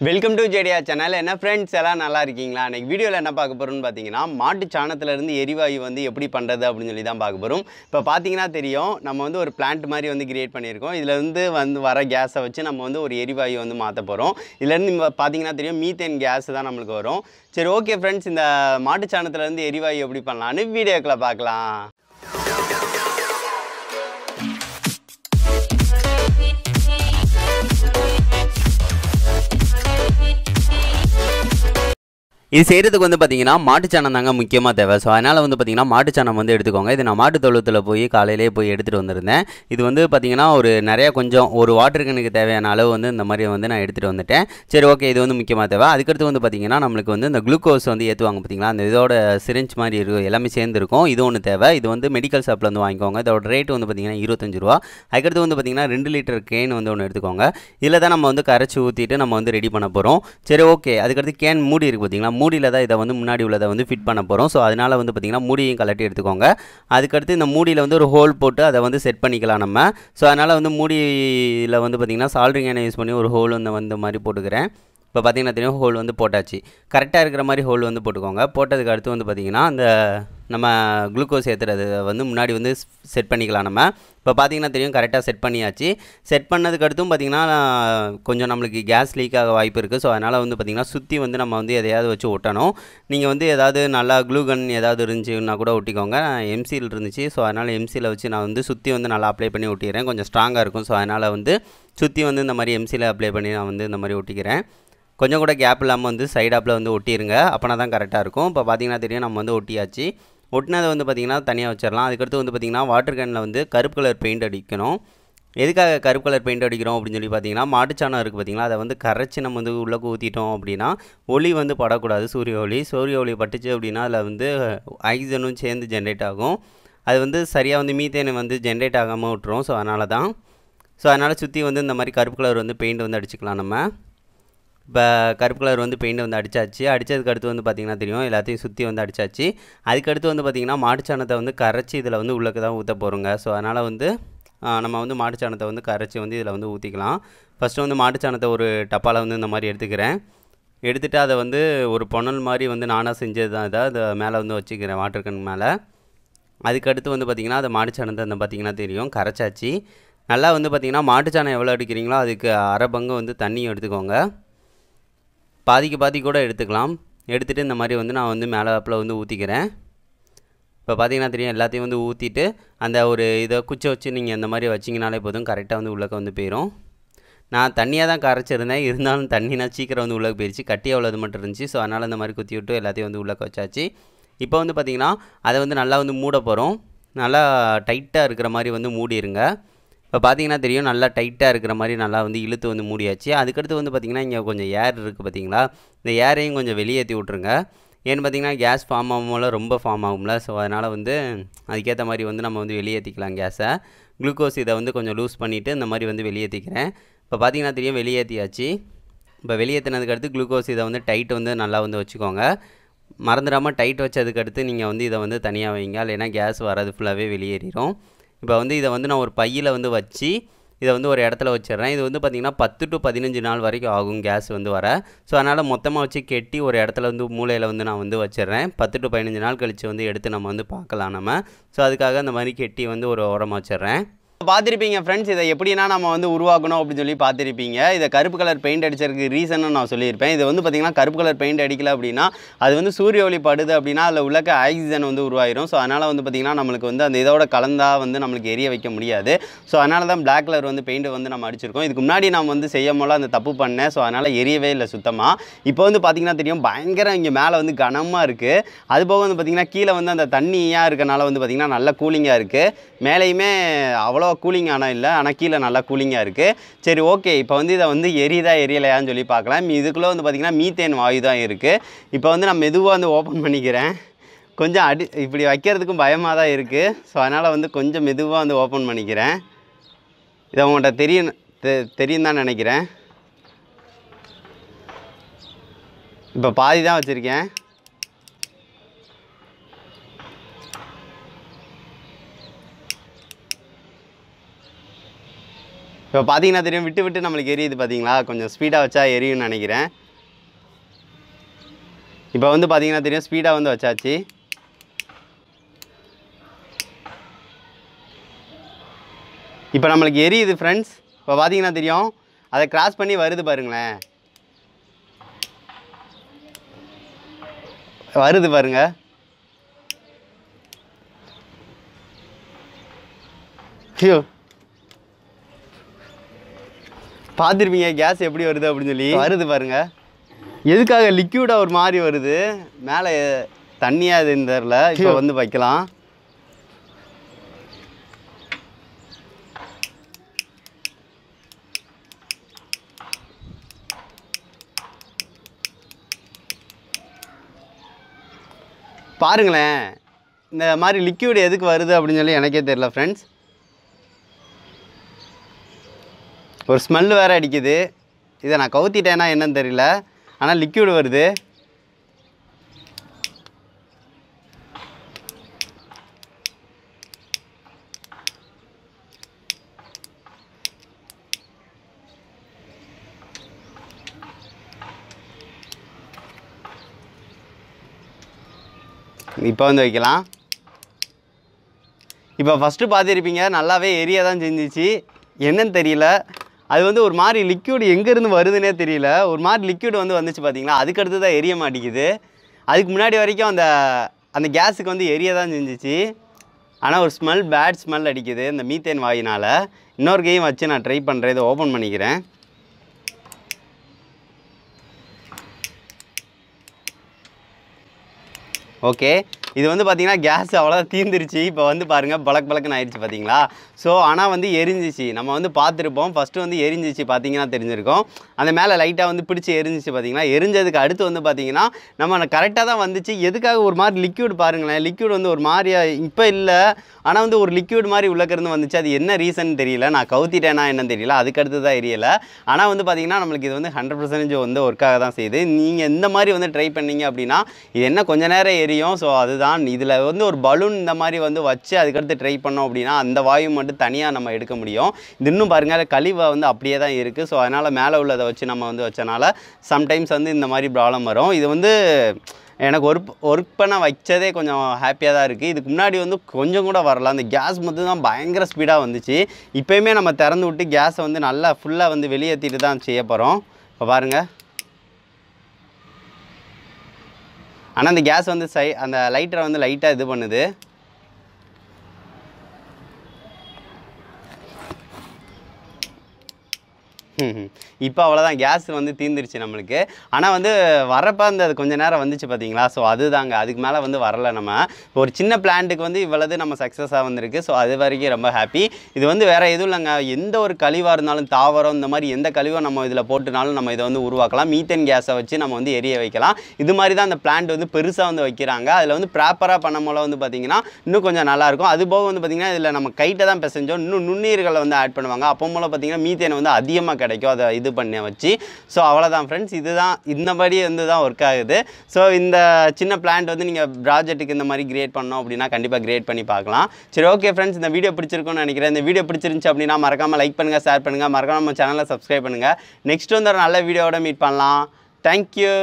Welcome to ஜேடியா channel. என்ன friends எல்லாம் நல்லா இருக்கீங்களா? இன்றைக்கி வீடியோவில் என்ன பார்க்க போகிறோம்னு பார்த்தீங்கன்னா, மாட்டு சாணத்திலேருந்து எரிவாயு வந்து எப்படி பண்ணுறது அப்படின்னு சொல்லி தான் பார்க்க போகிறோம். இப்போ பார்த்தீங்கன்னா தெரியும், நம்ம வந்து ஒரு பிளான்ட் மாதிரி வந்து கிரியேட் பண்ணியிருக்கோம். இதில் வர கேஸை வச்சு நம்ம வந்து ஒரு எரிவாயு வந்து மாற்ற போகிறோம். இதுலேருந்து பார்த்தீங்கன்னா தெரியும், மீத்தேன் கேஸ் தான் நம்மளுக்கு வரும். சரி, ஓகே ஃப்ரெண்ட்ஸ், இந்த மாட்டு சாணத்திலேருந்து எரிவாயு எப்படி பண்ணலான்னு வீடியோக்களை பார்க்கலாம். இது செய்கிறதுக்கு வந்து பார்த்திங்கன்னா மாட்டுச்சாணம் தாங்க முக்கியமாக தேவை. ஸோ அதனால் வந்து பார்த்திங்கன்னா மாட்டுச்சாணம் வந்து எடுத்துக்கோங்க. இது நான் மாட்டு தொழுவத்தில் போய் காலையிலே போய் எடுத்துகிட்டு வந்திருந்தேன். இது வந்து பார்த்திங்கன்னா ஒரு வாட்டர் கேனுக்கு தேவையான அளவு வந்து இந்த மாதிரி வந்து நான் எடுத்துகிட்டு வந்துட்டேன். சரி, ஓகே, இது வந்து முக்கியமாக தேவை. அதுக்கடுத்து வந்து பார்த்திங்கன்னா நம்மளுக்கு வந்து இந்த குளுக்கோஸ் வந்து ஏற்றுவாங்க பார்த்திங்களா, அந்த இதோட சிரிஞ்ச் மாதிரி இருக்கும், எல்லாமே சேர்ந்துருக்கும். இது ஒன்று தேவை. இது வந்து மெடிக்கல் ஷாப்பில் வந்து வாங்கிக்கோங்க. இதோட ரேட்டு வந்து பார்த்திங்கன்னா 25 ரூபா. அதுக்கடுத்து வந்து பார்த்திங்கன்னா 2 லிட்டர் கேன் வந்து ஒன்று எடுத்துக்கோங்க. இதில் தான் நம்ம வந்து கரைச்சி ஊற்றிட்டு நம்ம வந்து ரெடி பண்ண போகிறோம். சரி, ஓகே. அதுக்கடுத்து கேன் மூடி இருக்குது பார்த்திங்களா, மூடியில் தான் இதை வந்து முன்னாடி உள்ளதை வந்து ஃபிட் பண்ண போகிறோம். ஸோ அதனால் வந்து பார்த்திங்கன்னா மூடியும் கலட்டி எடுத்துக்கோங்க. அதுக்கடுத்து இந்த மூடியில் வந்து ஒரு ஹோல் போட்டு அதை வந்து செட் பண்ணிக்கலாம் நம்ம. ஸோ அதனால் வந்து மூடியில் வந்து பார்த்திங்கன்னா சால்ட்ரிங் கேனை யூஸ் பண்ணி ஒரு ஹோல் வந்து மாதிரி போட்டுக்கிறேன். இப்போ பார்த்திங்கன்னா தெரியும், ஹோல் வந்து போட்டாச்சு. கரெக்டாக இருக்கிற மாதிரி ஹோல் வந்து போட்டுக்கோங்க. போட்டதுக்கு அடுத்து வந்து பார்த்திங்கன்னா அந்த நம்ம குளுக்கோஸ் ஏற்றுறது வந்து முன்னாடி வந்து செட் பண்ணிக்கலாம் நம்ம. இப்போ பார்த்திங்கன்னா தெரியும், கரெக்டாக செட் பண்ணியாச்சு. செட் பண்ணதுக்கு அடுத்தும் பார்த்திங்கன்னா கொஞ்சம் நம்மளுக்கு கேஸ் லீக் ஆக வாய்ப்பு இருக்குது. ஸோ அதனால் வந்து பார்த்திங்கன்னா சுற்றி வந்து நம்ம வந்து எதையாவது வச்சு ஒட்டணும். நீங்கள் வந்து ஏதாவது நல்லா க்ளூகன் ஏதாவது இருந்துச்சுன்னா கூட ஒட்டிக்கோங்க. எம்சியில் இருந்துச்சு. ஸோ அதனால் எம்சியில் வச்சு நான் வந்து சுற்றி வந்து நல்லா அப்ளை பண்ணி ஒட்டிக்கிறேன். கொஞ்சம் ஸ்ட்ராங்காக இருக்கும். ஸோ அதனால் வந்து சுற்றி வந்து இந்த மாதிரி எம்சியில் அப்ளை பண்ணி நான் வந்து இந்த மாதிரி ஒட்டிக்கிறேன். கொஞ்சம் கூட கேப் இல்லாமல் வந்து சைடாப்பில் வந்து ஒட்டிடுங்க. அப்போனா தான் கரெக்டாக இருக்கும். இப்போ பார்த்திங்கன்னா தெரியும், நம்ம வந்து ஒட்டியாச்சு. ஒட்டினதை வந்து பார்த்திங்கன்னா தனியாக வச்சிடலாம். அதுக்கடுத்து வந்து பார்த்திங்கன்னா வாட்டர் கேனில் வந்து கருப்பு கலர் பெயிண்ட் அடிக்கணும். எதுக்காக கருப்பு கலர் பெயிண்ட் அடிக்கிறோம் அப்படின்னு சொல்லி பார்த்திங்கன்னா, மாட்டுச்சாணம் இருக்குது பார்த்திங்களா, அதை வந்து கரைச்சி நம்ம வந்து உள்ளே ஊற்றிட்டோம் அப்படின்னா ஒளி வந்து படக்கூடாது. சூரிய ஒளி பட்டுச்சு அப்படின்னா அதில் வந்து ஆக்சிஜனும் சேர்ந்து ஜென்ரேட் ஆகும். அது வந்து சரியாக வந்து மீத்தேனை வந்து ஜென்ரேட் ஆகாமல் விட்டுரும். ஸோ அதனால் சுற்றி வந்து இந்த மாதிரி கருப்பு கலர் வந்து பெயிண்ட் வந்து அடிச்சுக்கலாம் நம்ம. இப்போ கருப்பு கலர் வந்து பெயிண்ட் வந்து அடித்தாச்சு. அடித்ததுக்கு அடுத்து வந்து பார்த்திங்கன்னா தெரியும், எல்லாத்தையும் சுற்றி வந்து அடித்தாச்சு. அதுக்கடுத்து வந்து பார்த்திங்கன்னா மாட்டுச்சாணத்தை வந்து கரைச்சி இதில் வந்து உள்ளக்கு தான் ஊற்ற போகிறோங்க. ஸோ அதனால் வந்து நம்ம வந்து மாட்டுச்சாணத்தை வந்து கரைச்சி வந்து இதில் வந்து ஊற்றிக்கலாம். ஃபஸ்ட்டு வந்து மாட்டுச்சாணத்தை ஒரு டப்பாவில் வந்து இந்த மாதிரி எடுத்துக்கிறேன். எடுத்துகிட்டு அதை வந்து ஒரு புனல் மாதிரி வந்து நானாக செஞ்சது தான் இதை அதை மேலே வந்து வச்சுக்கிறேன், வாட்டர் கேன் மேலே. அதுக்கடுத்து வந்து பார்த்திங்கன்னா அதை மாட்டுச்சாணத்தை வந்து பார்த்திங்கன்னா தெரியும் கரைச்சாச்சு. நல்லா வந்து பார்த்திங்கன்னா மாட்டுச்சாணம் எவ்வளோ எடுக்கிறீங்களோ அதுக்கு அரை பங்கு வந்து தண்ணியும் எடுத்துக்கோங்க. பாதிக்கு பாதி கூட எடுத்துக்கலாம். எடுத்துகிட்டு இந்த மாதிரி வந்து நான் வந்து மேலாப்பில் வந்து ஊற்றிக்கிறேன். இப்போ பார்த்திங்கன்னா தெரியும், எல்லாத்தையும் வந்து ஊற்றிட்டு அந்த ஒரு இதை குச்சை வச்சு நீங்கள் இந்த மாதிரி வச்சிங்கனாலே போதும், கரெக்டாக வந்து உள்ளக்க வந்து போயிடும். நான் தண்ணியாக தான் கரைச்சிருந்தேன், இருந்தாலும் தண்ணினா சீக்கிரம் வந்து உள்ளே போயிடுச்சு. கட்டி அவ்வளோது மட்டும் இருந்துச்சு. ஸோ அதனால் இந்த மாதிரி குத்தி விட்டு எல்லாத்தையும் வந்து உள்ளக்க வச்சாச்சு. இப்போ வந்து பார்த்திங்கன்னா அதை வந்து நல்லா வந்து மூட போகிறோம். நல்லா டைட்டாக இருக்கிற மாதிரி வந்து மூடிடுங்க. இப்போ பார்த்திங்கன்னா தெரியும், நல்லா டைட்டாக இருக்கிற மாதிரி நல்லா வந்து இழுத்து வந்து மூடியாச்சு. அதுக்கடுத்து வந்து பார்த்திங்கன்னா இங்கே கொஞ்சம் ஏர் இருக்குது பார்த்திங்களா, இந்த ஏரையும் கொஞ்சம் வெளியேற்றி விட்ருங்க. ஏன்னு பார்த்திங்கன்னா கேஸ் ஃபார்ம் ஆகும்போல ரொம்ப ஃபார்ம் ஆகும்ல. ஸோ அதனால் வந்து அதுக்கேற்ற மாதிரி வந்து நம்ம வந்து வெளியேற்றிக்கலாம் கேஸை. குளுக்கோஸ் இதை வந்து கொஞ்சம் லூஸ் பண்ணிவிட்டு இந்த மாதிரி வந்து வெளியேற்றிக்கிறேன். இப்போ பார்த்திங்கன்னா தெரியும், வெளியேற்றியாச்சு. இப்போ வெளியேற்றினதுக்கடுத்து குளுக்கோஸ் இதை வந்து டைட் வந்து நல்லா வந்து வச்சுக்கோங்க. மறந்துடாமல் டைட் வச்சதுக்கடுத்து நீங்கள் வந்து இதை வந்து தனியாக வைங்க, இல்லைன்னா கேஸ் வராது ஃபுல்லாகவே வெளியேறிடும். இப்போ வந்து இதை வந்து நான் ஒரு பையில் வந்து வச்சு இதை வந்து ஒரு இடத்துல வச்சிடுறேன். இது வந்து பார்த்திங்கன்னா 10 to 15 நாள் வரைக்கும் ஆகும் கேஸ் வந்து வர. ஸோ அதனால் மொத்தமாக வச்சு கெட்டி ஒரு இடத்துல வந்து மூலையில் வந்து நான் வந்து வச்சிடுறேன். 10 to 15 நாள் கழித்து வந்து எடுத்து நம்ம வந்து பார்க்கலாம் நம்ம. ஸோ அதுக்காக அந்த மாதிரி கெட்டி வந்து ஒரு ஓரமாக வச்சிடுறேன். பார்த்துருப்பீங்க ஃப்ரெண்ட்ஸ், இதை எப்படின்னா நம்ம வந்து உருவாக்கணும் அப்படின்னு சொல்லி பார்த்துருப்பீங்க. இதை கருப்பு கலர் பெயிண்ட் அடிச்சதுக்கு ரீசன்னு நான் சொல்லியிருப்பேன். இது வந்து பார்த்திங்கன்னா கருப்பு கலர் பெயிண்ட் அடிக்கல அப்படின்னா அது வந்து சூரிய ஒளி படுது அப்படின்னா அதில் உள்ளக்க ஆக்சிஜன் வந்து உருவாயிரும். ஸோ அதனால் வந்து பார்த்திங்கன்னா நம்மளுக்கு வந்து அந்த இதோட கலந்தால் வந்து நம்மளுக்கு எரிய வைக்க முடியாது. ஸோ அதனால தான் பிளாக் கலர் வந்து பெயிண்ட் வந்து நம்ம அடிச்சிருக்கோம். இதுக்கு முன்னாடி நம்ம வந்து செய்யும் போல அந்த தப்பு பண்ணேன். ஸோ அதனால் எரியவே இல்லை சுத்தமாக. இப்போ வந்து பார்த்திங்கன்னா தெரியும், பயங்கரம் இங்கே மேலே வந்து கனமாக இருக்குது. அதுபோக வந்து பார்த்திங்கன்னா கீழே வந்து அந்த தண்ணியாக இருக்கனால வந்து பார்த்திங்கன்னா நல்ல கூலிங்காக இருக்குது. மேலேயுமே அவ்வளோ கூலிங் ஆனால் இல்லை, ஆனால் கீழே நல்லா கூலிங்காக இருக்குது. சரி, ஓகே. இப்போ வந்து இதை வந்து எரியுதா எரியலையான்னு சொல்லி பார்க்கலாம். இதுக்குள்ளே வந்து பார்த்திங்கன்னா மீத்தேன் வாயு தான் இருக்குது. இப்போ வந்து நான் மெதுவாக வந்து ஓப்பன் பண்ணிக்கிறேன். கொஞ்சம் இப்படி வைக்கிறதுக்கும் பயமாக தான் இருக்குது. ஸோ அதனால் வந்து கொஞ்சம் மெதுவாக வந்து ஓப்பன் பண்ணிக்கிறேன். இதை உங்கள்கிட்ட தெரியும் தான் நினைக்கிறேன். இப்போ பாதி தான் வச்சுருக்கேன். இப்போ பார்த்தீங்கன்னா தெரியும், விட்டு விட்டு நம்மளுக்கு எரியுது பார்த்தீங்களா? கொஞ்சம் ஸ்பீடாக வச்சா எரியும்னு நினைக்கிறேன். இப்போ வந்து பார்த்தீங்கன்னா தெரியும், ஸ்பீடாக வந்து வச்சாச்சு. இப்போ நம்மளுக்கு எரியுது ஃப்ரெண்ட்ஸ். இப்போ பார்த்தீங்கன்னா தெரியும், அதை கிராஸ் பண்ணி வருது பாருங்களேன், வருது பாருங்க. ஐயோ, பார்த்துருப்பீங்க கேஸ் எப்படி வருது அப்படின்னு சொல்லி. வருது பாருங்க. எதுக்காக லிக்யூடாக ஒரு மாதிரி வருது, மேலே தண்ணியாக இதுன்னு தெரில. இப்போ வந்து வைக்கலாம். பாருங்களேன், இந்த மாதிரி லிக்யூட் எதுக்கு வருது அப்படின்னு சொல்லி எனக்கே தெரியல ஃப்ரெண்ட்ஸ். ஒரு ஸ்மெல் வேறு அடிக்குது. இதை நான் கவுத்திட்டேன்னா என்னன்னு தெரியல, ஆனால் லிக்யூடு வருது. இப்போ வந்து வைக்கலாம். இப்போ ஃபஸ்ட்டு பார்த்துருப்பீங்க, நல்லாவே எரிய தான் செஞ்சிச்சு. என்னன்னு தெரியல, அது வந்து ஒரு மாதிரி லிக்யூடு எங்கேருந்து வருதுன்னே தெரியல. ஒரு மாதிரி லிக்யூடு வந்து வந்துச்சு பார்த்தீங்களா, அதுக்கடுத்து தான் எரிய மாட்டேங்குது. அதுக்கு முன்னாடி வரைக்கும் அந்த கேஸுக்கு வந்து எரிய தான் செஞ்சிச்சு. ஆனால் ஒரு பேட் ஸ்மெல் அடிக்குது இந்த மீத்தேன் வாயினால். இன்னொரு கையும் வச்சு நான் ட்ரை பண்ணுறேன். இதை ஓப்பன் பண்ணிக்கிறேன். ஓகே, இது வந்து பார்த்தீங்கன்னா கேஸ் அவ்வளோதான் தீர்ந்துருச்சு. இப்போ வந்து பாருங்கள், பழக்குன்னு ஆயிடுச்சு பார்த்தீங்களா. ஸோ ஆனால் வந்து எரிஞ்சிச்சு. நம்ம வந்து பார்த்துருப்போம், ஃபஸ்ட்டு வந்து எரிஞ்சிச்சு பார்த்தீங்கன்னா தெரிஞ்சிருக்கும். அந்த மேலே லைட்டாக வந்து பிடிச்சி எரிஞ்சிச்சு பார்த்தீங்களா. எரிஞ்சதுக்கு அடுத்து வந்து பார்த்தீங்கன்னா நம்ம கரெக்டாக தான் வந்துச்சு. எதுக்காக ஒரு மாதிரி லிக்யூட் பாருங்களேன், லிக்யூட் வந்து ஒரு மாதிரியாக இப்போ இல்லை, ஆனால் வந்து ஒரு லிக்யூட் மாதிரி உள்ளக்கிருந்து வந்துச்சு. அது என்ன ரீசன் தெரியல, நான் கவுத்திட்டேன்னா என்னன்னு தெரியல, அதுக்கடுத்து தான் எரியலை. ஆனால் வந்து பார்த்தீங்கன்னா நம்மளுக்கு இது வந்து 100% வந்து ஒர்க்காக தான் செய்யுது. நீங்கள் இந்த மாதிரி வந்து ட்ரை பண்ணீங்க அப்படின்னா இது என்ன கொஞ்சம் நேரம் எரியும். ஸோ அதுதான் இதில் வந்து ஒரு பலூன் இந்த மாதிரி வந்து வச்சு அதுக்கடுத்து ட்ரை பண்ணோம் அப்படின்னா அந்த வாயு மட்டும் தனியாக நம்ம எடுக்க முடியும். இது இன்னும் பாருங்கள், கழிவை வந்து அப்படியே தான் இருக்குது. ஸோ அதனால் மேலே உள்ளதை வச்சு நம்ம வந்து வச்சனால சம்டைம்ஸ் வந்து இந்த மாதிரி ப்ராப்ளம் வரும். இது வந்து எனக்கு ஒர்க் பண்ண வச்சதே கொஞ்சம் ஹாப்பியாக தான் இருக்குது. இதுக்கு முன்னாடி வந்து கொஞ்சம் கூட வரல, அந்த கேஸ் மட்டும் தான் பயங்கர ஸ்பீடாக வந்துச்சு. இப்போயுமே நம்ம திறந்து விட்டு கேஸை வந்து நல்லா ஃபுல்லாக வந்து வெளியேற்றிட்டு தான் செய்ய போகிறோம். இப்போ பாருங்கள், ஆனால் அந்த கேஸ் வந்து அந்த லைட்டரை வந்து லைட்டாக இது பண்ணுது. இப்போ அவ்வளோதான், கேஸ் வந்து தீர்ந்துருச்சு நம்மளுக்கு. ஆனால் வந்து வரப்போ அந்த கொஞ்சம் நேரம் வந்துச்சு பார்த்தீங்களா. ஸோ அதுதாங்க, அதுக்கு மேலே வந்து வரலை. நம்ம ஒரு சின்ன பிளான்ட்டுக்கு வந்து இவ்வளவு நம்ம சக்ஸஸாக வந்திருக்கு. ஸோ அது வரைக்கும் ரொம்ப ஹாப்பி. இது வந்து வேறு எதுவும் இல்லைங்க, எந்த ஒரு கழிவாக இருந்தாலும் தாவரம் இந்த மாதிரி எந்த கழிவை நம்ம இதில் போட்டுனாலும் நம்ம இதை வந்து உருவாக்கலாம். மீத்தேன் கேஸை வச்சு நம்ம வந்து எரிய வைக்கலாம். இது மாதிரி தான் அந்த பிளான்ட் வந்து பெருசாக வந்து வைக்கிறாங்க. அதில் வந்து ப்ராப்பராக பண்ண போல வந்து பார்த்திங்கன்னா இன்னும் கொஞ்சம் நல்லாயிருக்கும். அது போக வந்து பார்த்திங்கன்னா இதில் நம்ம கைட்டை தான் பிசைஞ்சோம், இன்னும் நுண்ணீர்களை வந்து ஆட் பண்ணுவாங்க. அப்போ போல் பார்த்திங்கன்னா மீத்தேன் வந்து அதிகமாக கிடைக்கும் அதை இது பண்ண வச்சு. ஸோ அவ்வளோதான் ஃப்ரெண்ட்ஸ், இதுதான் இந்தபடி வந்து தான் ஒர்க் ஆகுது. ஸோ இந்த சின்ன பிளான்ட் வந்து நீங்கள் ப்ராஜெக்ட்டுக்கு இந்த மாதிரி கிரியேட் பண்ணோம் அப்படின்னா கண்டிப்பாக கிரியேட் பண்ணி பார்க்கலாம். சரி, ஓகே ஃப்ரெண்ட்ஸ், இந்த வீடியோ பிடிச்சிருக்கும்னு நினைக்கிறேன். இந்த வீடியோ பிடிச்சிருந்துச்சு அப்படின்னா மறக்காமல் லைக் பண்ணுங்கள், ஷேர் பண்ணுங்கள், மறக்காமல் நம்ம சேனலை சப்ஸ்கிரைப் பண்ணுங்கள். நெக்ஸ்ட் வந்து ஒரு நல்ல வீடியோவோட மீட் பண்ணலாம். தேங்க்யூ.